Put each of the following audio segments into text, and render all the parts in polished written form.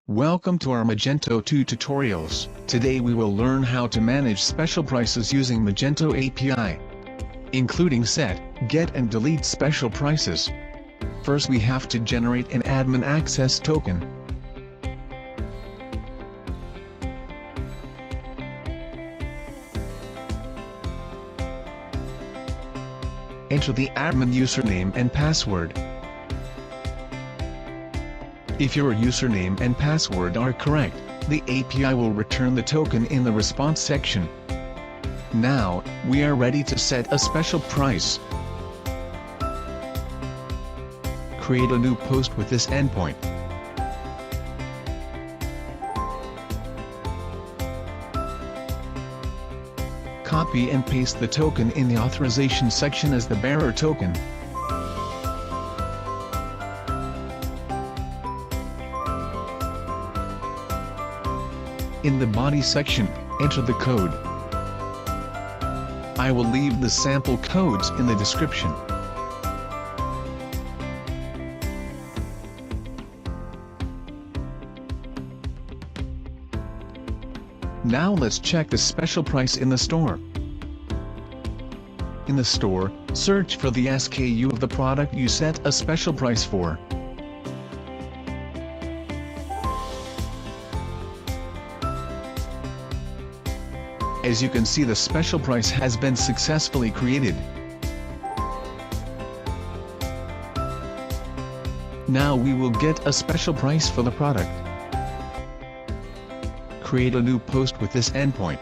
Welcome to our Magento 2 tutorials. Today we will learn how to manage special prices using Magento API, including set, get and delete special prices. First we have to generate an admin access token. Enter the admin username and password. If your username and password are correct, the API will return the token in the response section. Now, we are ready to set a special price. Create a new post with this endpoint. Copy and paste the token in the authorization section as the bearer token. In the body section, enter the code. I will leave the sample codes in the description. Now let's check the special price in the store. In the store, search for the SKU of the product you set a special price for. As you can see, the special price has been successfully created. Now we will get a special price for the product. Create a new post with this endpoint.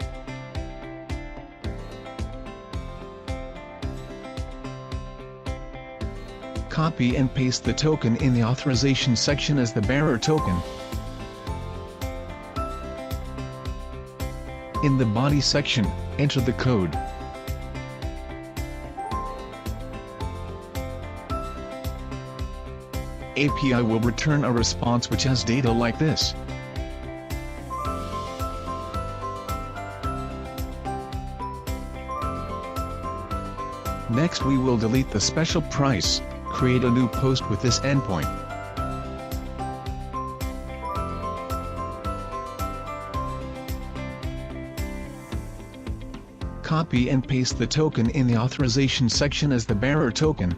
Copy and paste the token in the authorization section as the bearer token. In the body section, enter the code. API will return a response which has data like this. Next we will delete the special price, create a new post with this endpoint. Copy and paste the token in the authorization section as the bearer token.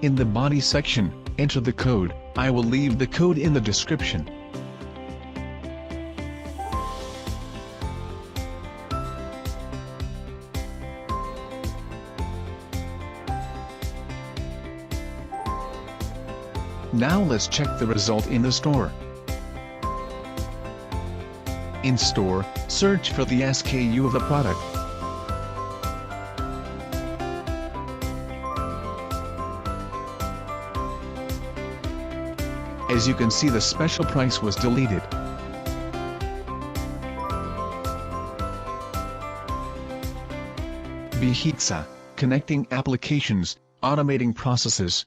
In the body section, enter the code. I will leave the code in the description. Now let's check the result in the store. In store, search for the SKU of the product. As you can see, the special price was deleted. HexaSync, connecting applications, automating processes.